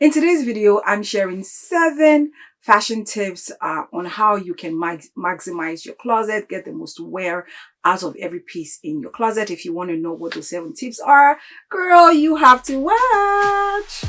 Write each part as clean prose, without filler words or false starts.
In today's video, I'm sharing 7 fashion tips on how you can maximize your closet, get the most wear out of every piece in your closet. If you want to know what those 7 tips are, girl, you have to watch.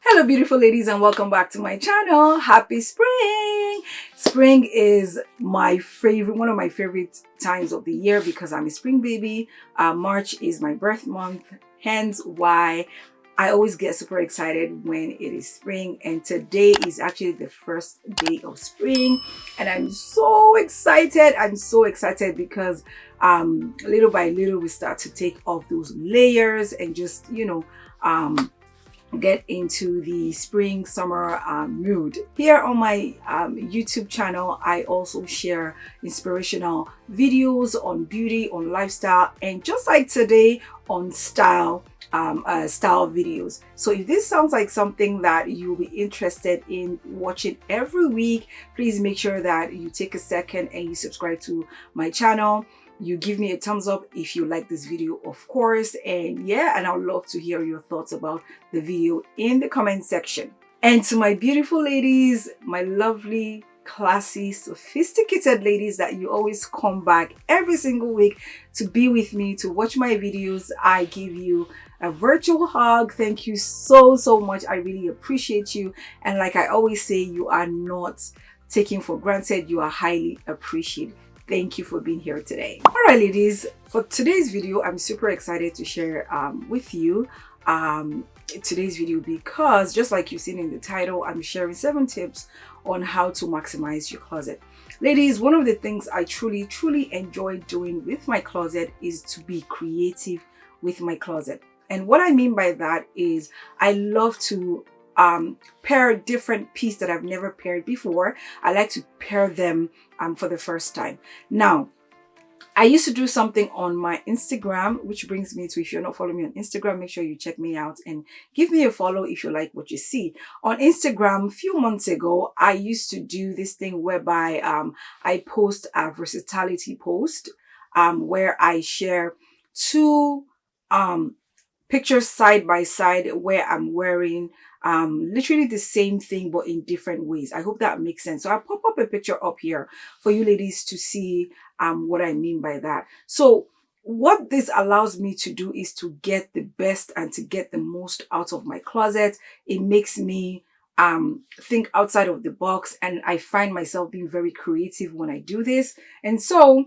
Hello beautiful ladies and welcome back to my channel. Happy spring! Spring is my favorite, one of my favorite times of the year because I'm a spring baby. March is my birth month, hence why I always get super excited when it is spring, and today is actually the first day of spring and I'm so excited. I'm so excited because little by little we start to take off those layers and just get into the spring summer mood. Here on my YouTube channel, I also share inspirational videos on beauty, on lifestyle, and just like today, on style videos. So if this sounds like something that you'll be interested in watching every week, please make sure that you take a second and you subscribe to my channel. You give me a thumbs up if you like this video, of course, and I would love to hear your thoughts about the video in the comment section. And to my beautiful ladies, my lovely, classy, sophisticated ladies that you always come back every single week to be with me, to watch my videos, I give you a virtual hug. Thank you so much. I really appreciate you, and like I always say, you are not taken for granted. You are highly appreciated. Thank you for being here today. All right, ladies, for today's video, I'm super excited to share with you today's video because just like you've seen in the title, I'm sharing 7 tips on how to maximize your closet. Ladies, one of the things I truly enjoy doing with my closet is to be creative with my closet. And what I mean by that is I love to pair different pieces that I've never paired before. I like to pair them for the first time. Now, I used to do something on my Instagram, which brings me to, if you're not following me on Instagram, make sure you check me out and give me a follow if you like what you see. On Instagram, a few months ago, I used to do this thing whereby I post a versatility post where I share 2 pictures side by side where I'm wearing literally the same thing but in different ways. I hope that makes sense. So I'll pop up a picture up here for you ladies to see what I mean by that. So what this allows me to do is to get the best and to get the most out of my closet. It makes me think outside of the box, and I find myself being very creative when I do this. And so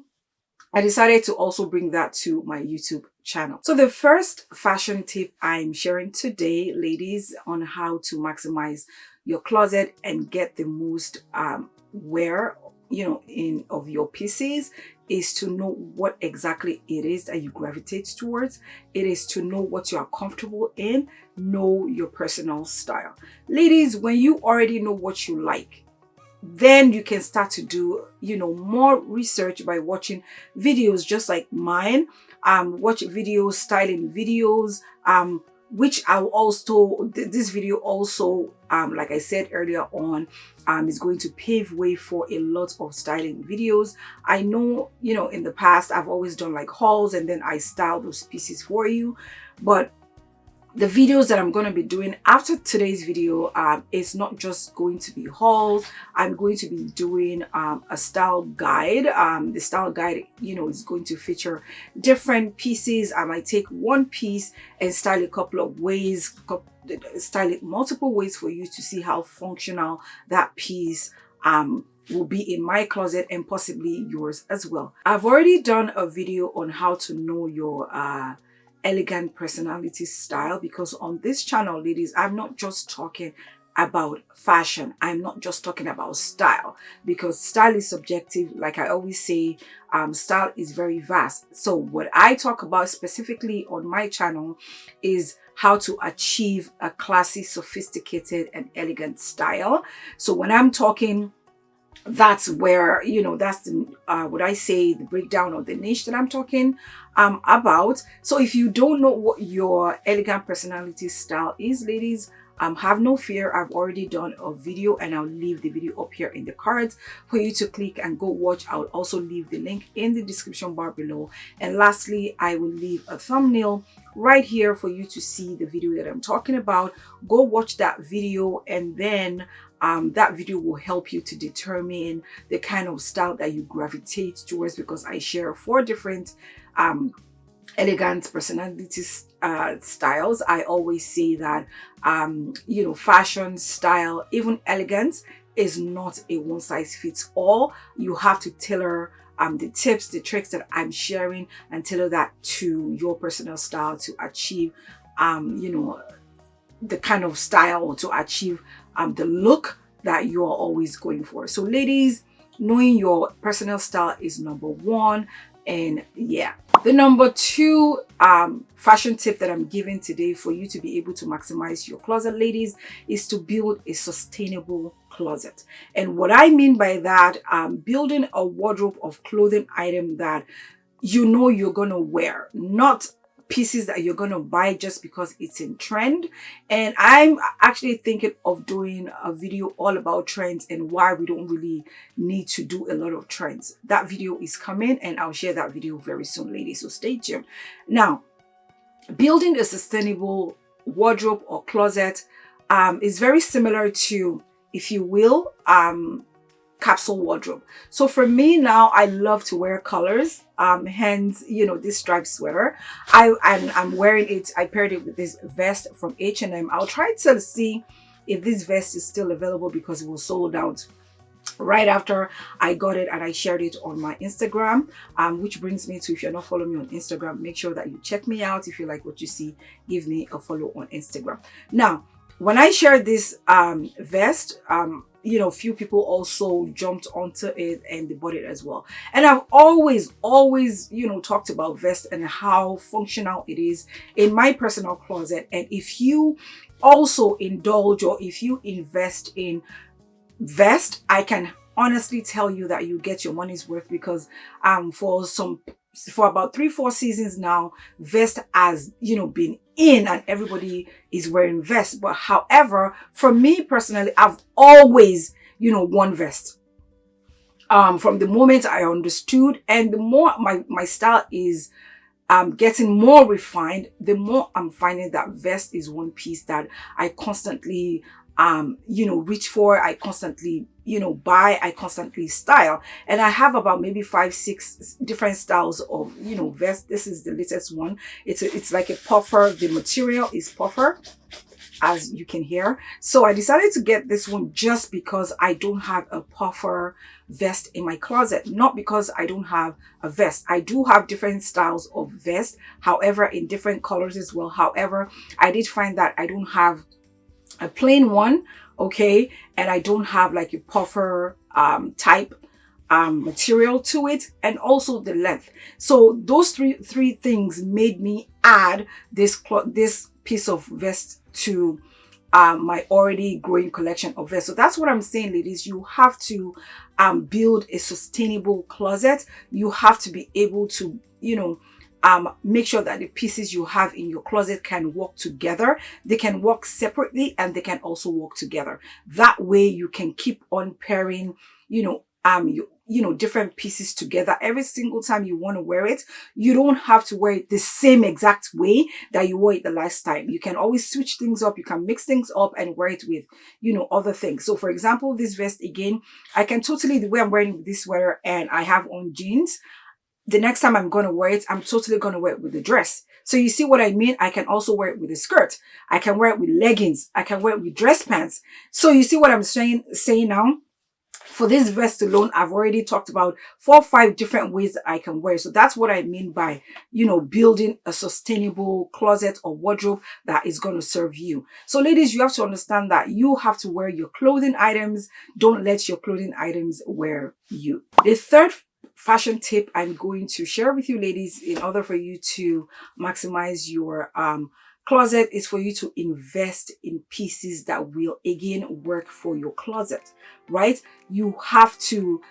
I decided to also bring that to my YouTube channel. So the first fashion tip I'm sharing today, ladies, on how to maximize your closet and get the most wear, of your pieces, is to know what exactly it is that you gravitate towards. It is to know what you are comfortable in, know your personal style. Ladies, when you already know what you like, then you can start to do more research by watching videos just like mine. Watch videos, styling videos, which I'll also, this video also, like I said earlier on, is going to pave way for a lot of styling videos. I know, in the past I've always done like hauls and then I style those pieces for you, but the videos that I'm going to be doing after today's video is not just going to be hauls. I'm going to be doing a style guide. The style guide, is going to feature different pieces. I might take one piece and style a couple of ways, style it multiple ways for you to see how functional that piece will be in my closet and possibly yours as well. I've already done a video on how to know your elegant personality style, because on this channel, ladies, I'm not just talking about fashion. I'm not just talking about style, because style is subjective. Like I always say, style is very vast. So what I talk about specifically on my channel is how to achieve a classy, sophisticated, and elegant style. So when I'm talking, that's where, that's the, what I say, the breakdown of the niche that I'm talking about. So if you don't know what your elegant personality style is, ladies, have no fear, I've already done a video and I'll leave the video up here in the cards for you to click and go watch. I'll also leave the link in the description bar below. And lastly, I will leave a thumbnail right here for you to see the video that I'm talking about. Go watch that video, and then that video will help you to determine the kind of style that you gravitate towards, because I share 4 different elegant personality styles. I always say that you know, fashion, style, even elegance is not a one size fits all. You have to tailor the tips, the tricks that I'm sharing, and tailor that to your personal style to achieve you know, the kind of style, or to achieve the look that you are always going for. So ladies, knowing your personal style is number 1. And yeah, the number 2 fashion tip that I'm giving today for you to be able to maximize your closet, ladies, is to build a sustainable closet. And what I mean by that, building a wardrobe of clothing item that you know you're gonna wear, not pieces that you're going to buy just because it's in trend. And I'm actually thinking of doing a video all about trends and why we don't really need to do a lot of trends. That video is coming, and I'll share that video very soon, ladies, so stay tuned. Now, building a sustainable wardrobe or closet is very similar to, if you will, capsule wardrobe. So for me now, I love to wear colors, hence, you know, this striped sweater. I'm wearing it. I paired it with this vest from H&M. I'll try to see if this vest is still available, because it was sold out right after I got it and I shared it on my Instagram, which brings me to, if you're not following me on Instagram, make sure that you check me out. If you like what you see, give me a follow on Instagram. Now, when I shared this vest, you know, few people also jumped onto it and they bought it as well. And I've always, you know, talked about vest and how functional it is in my personal closet. And if you also indulge, or if you invest in vest, I can honestly tell you that you get your money's worth, because for about 3-4 seasons now, vest has, you know, been in and everybody is wearing vests. But however, for me personally, I've always, you know, worn vest from the moment I understood. And the more my style is getting more refined, the more I'm finding that vest is one piece that I constantly you know, reach for, I constantly, you know, buy, I constantly style. And I have about maybe 5-6 different styles of, you know, vest. This is the latest one. It's like a puffer. The material is puffer, as you can hear. So I decided to get this one just because I don't have a puffer vest in my closet, not because I don't have a vest. I do have different styles of vest, however, in different colors as well. However, I did find that I don't have a plain one, okay, and I don't have like a puffer type material to it, and also the length. So those three things made me add this piece of vest to my already growing collection of vests. So that's what I'm saying, ladies. You have to build a sustainable closet. You have to be able to, you know, make sure that the pieces you have in your closet can work together. They can work separately and they can also work together. That way you can keep on pairing, you know, different pieces together every single time you want to wear it. You don't have to wear it the same exact way that you wore it the last time. You can always switch things up. You can mix things up and wear it with, you know, other things. So for example, this vest again, I can totally, the way I'm wearing this sweater and I have on jeans, the next time I'm going to wear it, I'm totally going to wear it with the dress. So you see what I mean? I can also wear it with a skirt. I can wear it with leggings. I can wear it with dress pants. So you see what I'm saying now? For this vest alone, I've already talked about 4 or 5 different ways that I can wear. So that's what I mean by, you know, building a sustainable closet or wardrobe that is going to serve you. So ladies, you have to understand that you have to wear your clothing items. Don't let your clothing items wear you. The third fashion tip I'm going to share with you, ladies, in order for you to maximize your closet, is for you to invest in pieces that will again work for your closet, right? You have to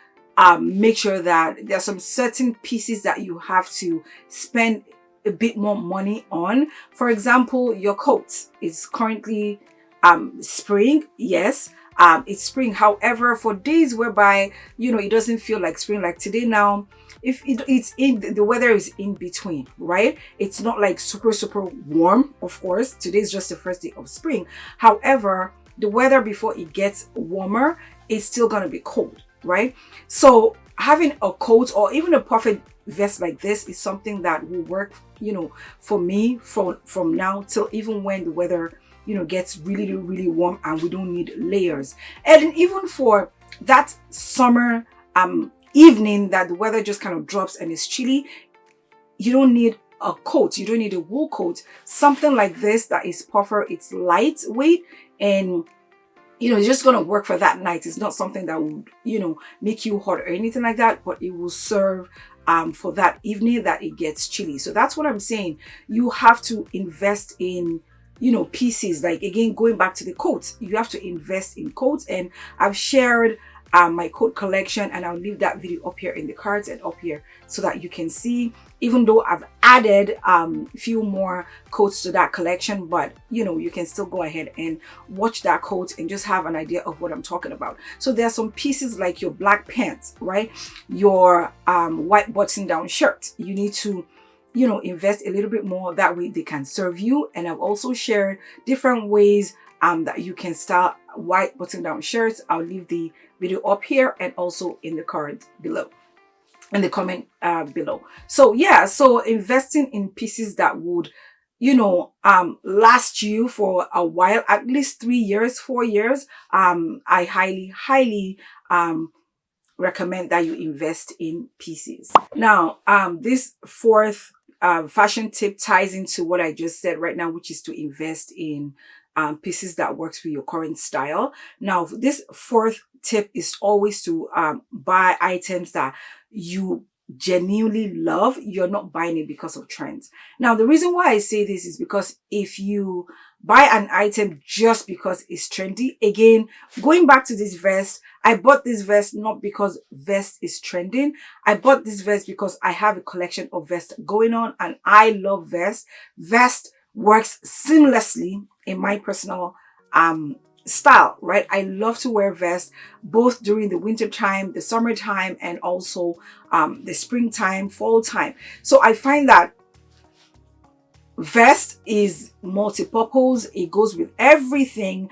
make sure that there are some certain pieces that you have to spend a bit more money on. For example, your coat is currently spring, yes, it's spring. However, for days whereby it doesn't feel like spring, like today now, if it's in the weather is in between, right? It's not like super warm. Of course, today is just the first day of spring. However, the weather before it gets warmer is still going to be cold, right? So having a coat or even a perfect vest like this is something that will work, for me from now till even when the weather gets really warm and we don't need layers. And even for that summer evening that the weather just kind of drops and it's chilly, you don't need a coat, you don't need a wool coat. Something like this that is puffer, it's lightweight, and it's just going to work for that night. It's not something that would make you hot or anything like that, but it will serve for that evening that it gets chilly. So that's what I'm saying. You have to invest in pieces. Like, again, going back to the coats, you have to invest in coats, and I've shared my coat collection, and I'll leave that video up here in the cards and up here so that you can see, even though I've added a few more coats to that collection, but you can still go ahead and watch that coat and just have an idea of what I'm talking about. So there are some pieces like your black pants, right? Your white button down shirt. You need to invest a little bit more, that way they can serve you. And I've also shared different ways that you can style white button down shirts. I'll leave the video up here and also in the card below, in the comment below. So yeah, so investing in pieces that would last you for a while, at least 3 years, 4 years, I highly recommend that you invest in pieces. Now this fourth fashion tip ties into what I just said right now, which is to invest in pieces that works with your current style. Now, this fourth tip is always to buy items that you genuinely love. You're not buying it because of trends. Now, the reason why I say this is because if you buy an item just because it's trendy, again, going back to this vest, I bought this vest not because vest is trending. I bought this vest because I have a collection of vests going on and I love vest. Vest works seamlessly in my personal style, right? I love to wear vests both during the winter time, the summertime, and also the springtime, fall time. So I find that vest is multi-purpose. It goes with everything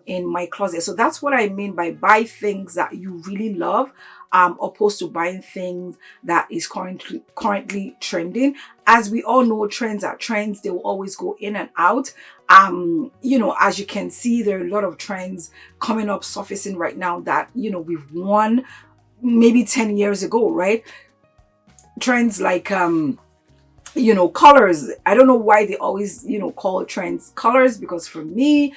in my closet. So that's what I mean by buy things that you really love, opposed to buying things that is currently trending. As we all know, trends are trends. They will always go in and out. As you can see, there are a lot of trends coming up, surfacing right now that we've won maybe 10 years ago, right? Trends like colors. I don't know why they always call trends colors, because for me,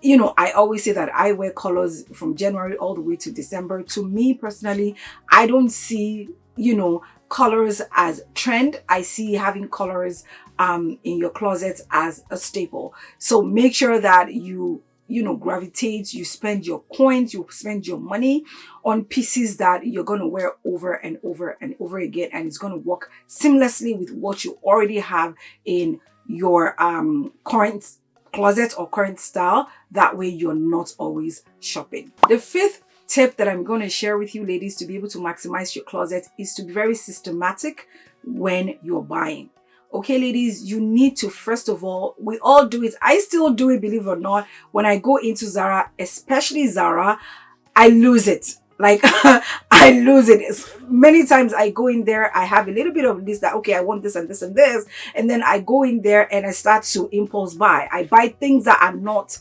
I always say that I wear colors from January all the way to December. To me personally, I don't see colors as trend. I see having colors in your closet as a staple. So make sure that you gravitate, you spend your coins, you spend your money on pieces that you're going to wear over and over and over again, and it's going to work seamlessly with what you already have in your current closet or current style. That way you're not always shopping. The fifth tip that I'm going to share with you, ladies, to be able to maximize your closet is to be very systematic when you're buying. Okay, ladies, you need to, first of all, we all do it. I still do it, believe it or not. When I go into Zara, especially Zara, I lose it. Like, I lose it. Many times I go in there, I have a little bit of list that, okay, I want this and this and this. And then I go in there and I start to impulse buy. I buy things that are not,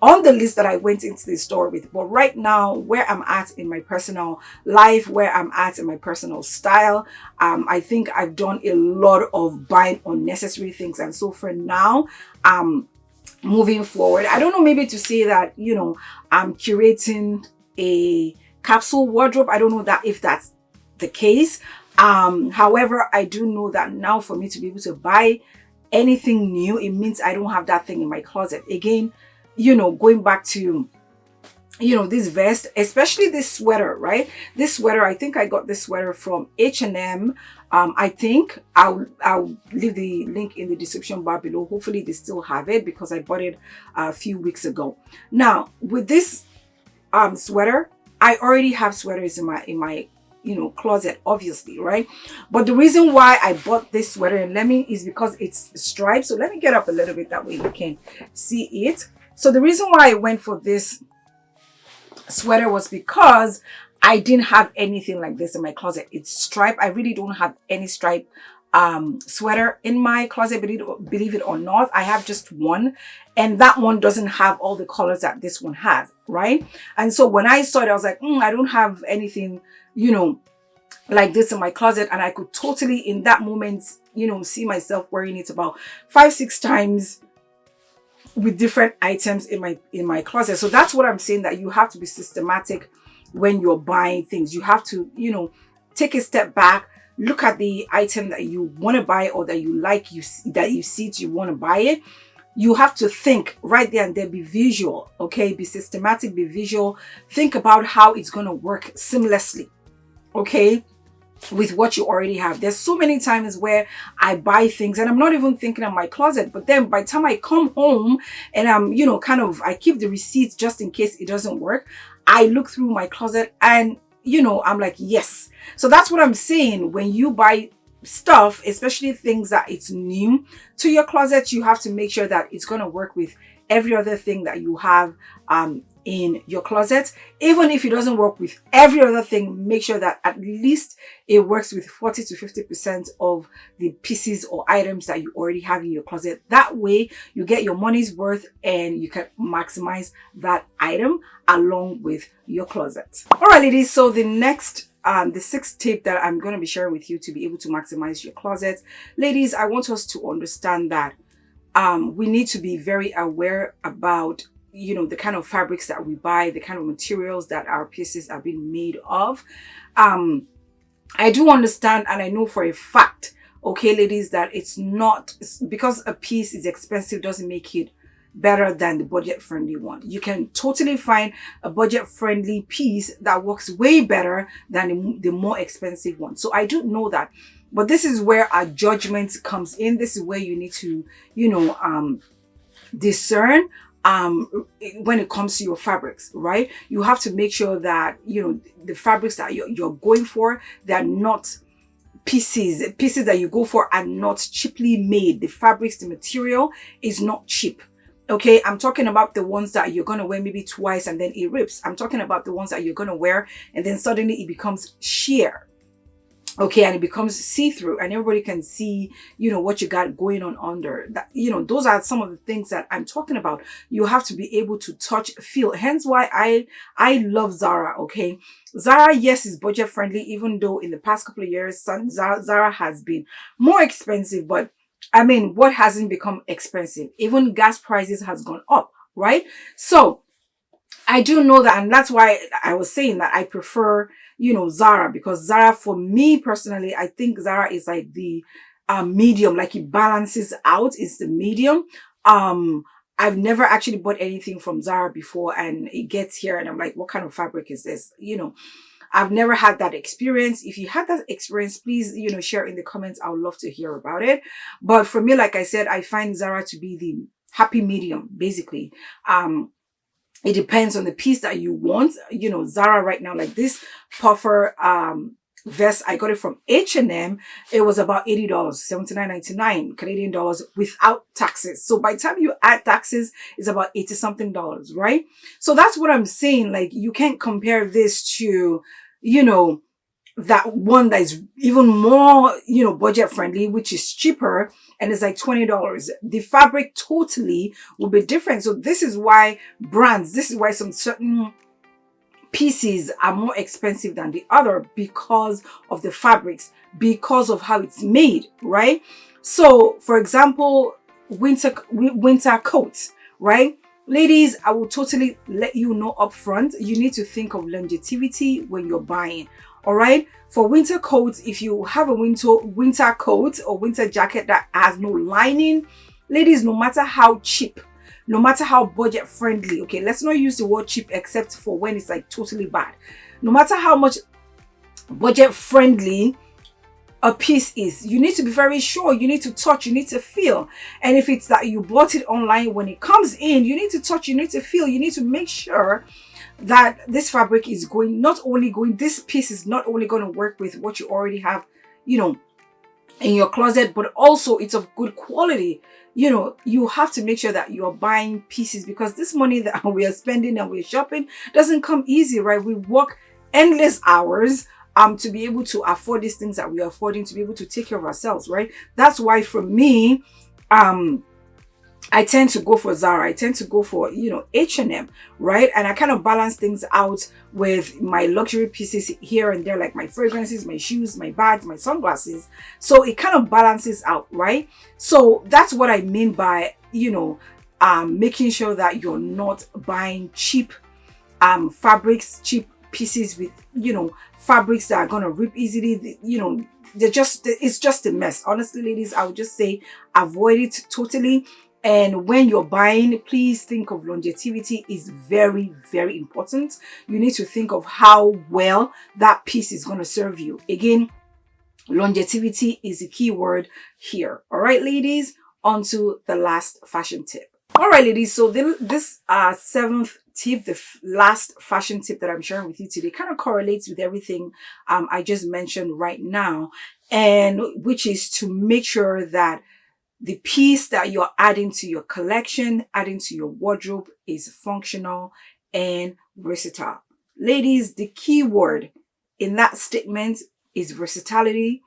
on the list that I went into the store with. But right now, where I'm at in my personal life, where I'm at in my personal style, I think I've done a lot of buying unnecessary things. And so for now, moving forward, I don't know, maybe to say that, I'm curating a capsule wardrobe. I don't know that if that's the case. However, I do know that now for me to be able to buy anything new, it means I don't have that thing in my closet. Again, going back to this vest, especially this sweater, right? This sweater, I think I got this sweater from H&M. I think I'll leave the link in the description bar below. Hopefully they still have it because I bought it a few weeks ago. Now with this sweater, I already have sweaters in my closet, obviously, right? But the reason why I bought this sweater is because it's striped. So let me get up a little bit, that way you can see it. So the reason why I went for this sweater was because I didn't have anything like this in my closet. It's striped. I really don't have any stripe sweater in my closet, believe it or not. I have just one, and that one doesn't have all the colors that this one has, right? And so when I saw it, I was like, I don't have anything, like this in my closet. And I could totally in that moment, see myself wearing it about 5-6 times with different items in my closet. So that's what I'm saying, that you have to be systematic when you're buying things. You have to, take a step back, look at the item that you want to buy or that you like, that you see you want to buy it. You have to think right there and there, be visual, okay? Be systematic, be visual. Think about how it's going to work seamlessly, okay, with what you already have. There's so many times where I buy things and I'm not even thinking of my closet, but then by the time I come home and I'm, I keep the receipts just in case it doesn't work. I look through my closet and, I'm like, yes. So that's what I'm saying. When you buy stuff, especially things that it's new to your closet, you have to make sure that it's going to work with every other thing that you have in your closet. Even if it doesn't work with every other thing, make sure that at least it works with 40 to 50% of the pieces or items that you already have in your closet. That way you get your money's worth and you can maximize that item along with your closet. All right, ladies, so the sixth tip that I'm going to be sharing with you to be able to maximize your closet, ladies, I want us to understand that we need to be very aware about the kind of fabrics that we buy, the kind of materials that our pieces are being made of. I do understand, and I know for a fact, okay, ladies, that it's not because a piece is expensive doesn't make it better than the budget friendly one. You can totally find a budget friendly piece that works way better than the more expensive one. So I do know that, but this is where our judgment comes in. This is where you need to discern when it comes to your fabrics, right? You have to make sure that the fabrics that you're going for, they're not pieces that you go for are not cheaply made. The fabrics, the material is not cheap. Okay, I'm talking about the ones that you're going to wear maybe twice and then it rips. I'm talking about the ones that you're going to wear and then suddenly it becomes sheer. Okay, and it becomes see-through and everybody can see, what you got going on under that. Those are some of the things that I'm talking about. You have to be able to touch, feel. Hence why I love Zara, okay? Zara, yes, is budget friendly, even though in the past couple of years, Zara has been more expensive, but I mean, what hasn't become expensive? Even gas prices has gone up, right? So I do know that, and that's why I was saying that I prefer, Zara, because Zara, for me personally, I think Zara is like the medium, like it balances out. It's the medium. I've never actually bought anything from Zara before, and it gets here and I'm like, what kind of fabric is this? I've never had that experience. If you had that experience, please, share in the comments. I would love to hear about it. But for me, like I said, I find Zara to be the happy medium, basically. It depends on the piece that you want. Zara right now, like this puffer vest, I got it from H&M. It was about $80, $79.99 Canadian dollars without taxes. So by the time you add taxes, it's about $80 something, right? So that's what I'm saying. Like, you can't compare this to, that one that is even more, budget friendly, which is cheaper and it's like $20. The fabric totally will be different. So this is why some certain pieces are more expensive than the other, because of the fabrics, because of how it's made, right? So for example, winter coats, right? Ladies, I will totally let you know up front, you need to think of longevity when you're buying. All right, for winter coats, if you have a winter coat or winter jacket that has no lining, ladies, no matter how cheap no matter how budget friendly, okay, let's not use the word cheap except for when it's like totally bad. No matter how much budget friendly a piece is, you need to be very sure, you need to touch, you need to feel. And if it's that you bought it online, when it comes in, you need to touch, you need to feel, you need to make sure that this fabric is going, this piece is not only going to work with what you already have, you know, in your closet, but also it's of good quality. You know, you have to make sure that you're buying pieces, because this money that we are spending and we're shopping doesn't come easy, right? We work endless hours to be able to afford these things that we are affording, to be able to take care of ourselves, right? That's why for me, I tend to go for Zara. I tend to go for, you know, H&M, right? And I kind of balance things out with my luxury pieces here and there, like my fragrances, my shoes, my bags, my sunglasses. So it kind of balances out, right? So that's what I mean by, you know, making sure that you're not buying cheap fabrics, cheap pieces with, you know, fabrics that are gonna rip easily. You know, it's just a mess. Honestly, ladies, I would just say avoid it totally. And when you're buying, please think of longevity is very, very important. You need to think of how well that piece is going to serve you. Again, longevity is the key word here. All right, ladies, on to the last fashion tip. All right, ladies, so this seventh tip, the last fashion tip that I'm sharing with you today, kind of correlates with everything I just mentioned right now, and which is to make sure that the piece that you're adding to your collection, adding to your wardrobe, is functional and versatile. Ladies, the key word in that statement is versatility,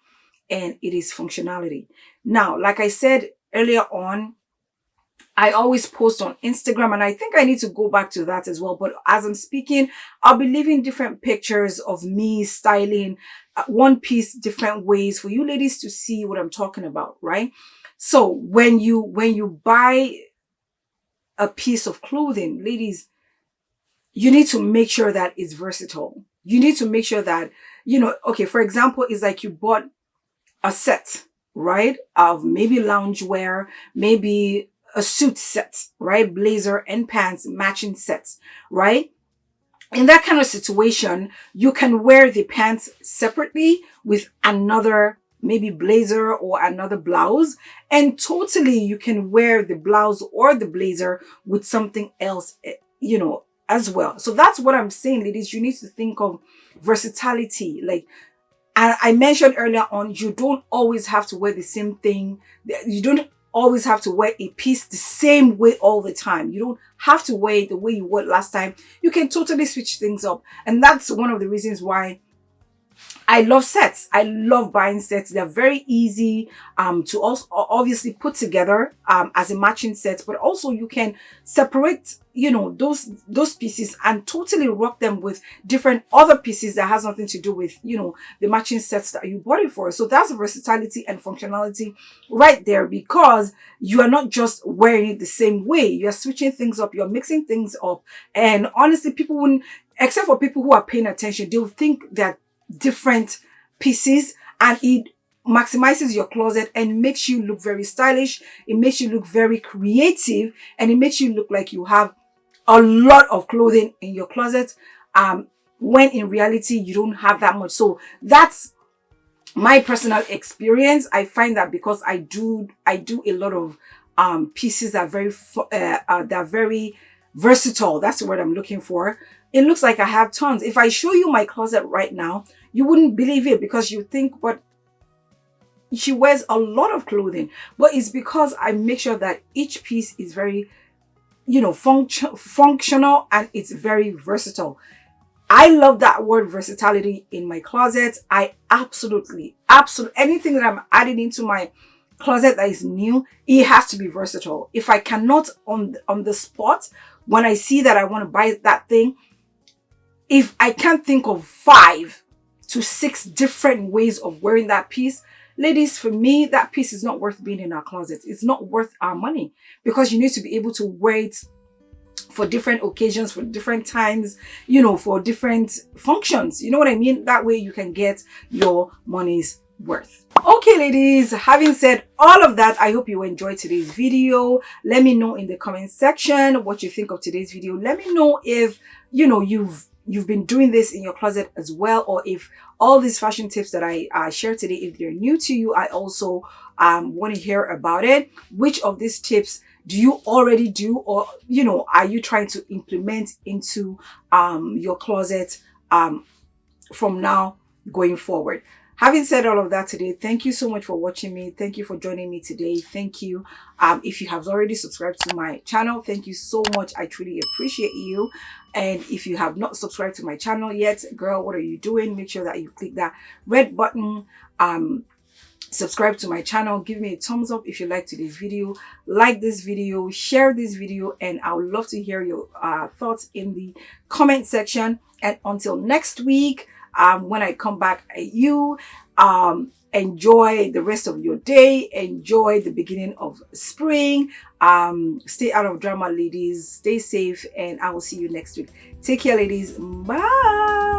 and it is functionality. Now, like I said earlier on, I always post on Instagram, and I think I need to go back to that as well. But as I'm speaking, I'll be leaving different pictures of me styling one piece different ways for you ladies to see what I'm talking about, right? So when you buy a piece of clothing, ladies, you need to make sure that it's versatile. You need to make sure that, you know, okay, for example, it's like you bought a set, right, of maybe loungewear, maybe a suit set, right? Blazer and pants, matching sets, right? In that kind of situation, you can wear the pants separately with another maybe blazer or another blouse, and totally you can wear the blouse or the blazer with something else, you know, as well. So that's what I'm saying, ladies. You need to think of versatility. Like, and I mentioned earlier on, you don't always have to wear the same thing. You don't always have to wear a piece the same way all the time. You don't have to wear it the way you wore it last time. You can totally switch things up. And that's one of the reasons why I love sets. I love buying sets. They're very easy to also obviously put together as a matching set, but also you can separate, you know, those pieces and totally rock them with different other pieces that has nothing to do with, you know, the matching sets that you bought it for. So that's versatility and functionality right there, because you are not just wearing it the same way. You're switching things up. You're mixing things up. And honestly, people wouldn't, except for people who are paying attention, they'll think that different pieces, and it maximizes your closet and makes you look very stylish. It makes you look very creative, and it makes you look like you have a lot of clothing in your closet, when in reality you don't have that much. So that's my personal experience. I find that because I do a lot of pieces that are very versatile. That's the word I'm looking for. It looks like I have tons. If I show you my closet right now, you wouldn't believe it, because you think, but she wears a lot of clothing. But it's because I make sure that each piece is very, you know, functional, and it's very versatile. I love that word versatility in my closet. I absolutely, anything that I'm adding into my closet that is new, it has to be versatile. If I cannot on the spot, when I see that I want to buy that thing, if I can't think of 5 to 6 different ways of wearing that piece, ladies, for me, that piece is not worth being in our closet. It's not worth our money, because you need to be able to wear it for different occasions, for different times, you know, for different functions. You know what I mean? That way you can get your money's worth. Okay, ladies, having said all of that, I hope you enjoyed today's video. Let me know in the comment section what you think of today's video. Let me know if you've been doing this in your closet as well, or if all these fashion tips that I shared today, if they're new to you, I also want to hear about it. Which of these tips do you already do, or are you trying to implement into your closet from now going forward? Having said all of that today, thank you so much for watching me. Thank you for joining me today. Thank you. If you have already subscribed to my channel, thank you so much. I truly appreciate you. And if you have not subscribed to my channel yet, girl, what are you doing? Make sure that you click that red button. Subscribe to my channel. Give me a thumbs up if you like today's video. Like this video, share this video, and I would love to hear your thoughts in the comment section. And until next week, when I come back at you, enjoy the rest of your day. Enjoy the beginning of spring. Stay out of drama, ladies. Stay safe, and I will see you next week. Take care, ladies. Bye.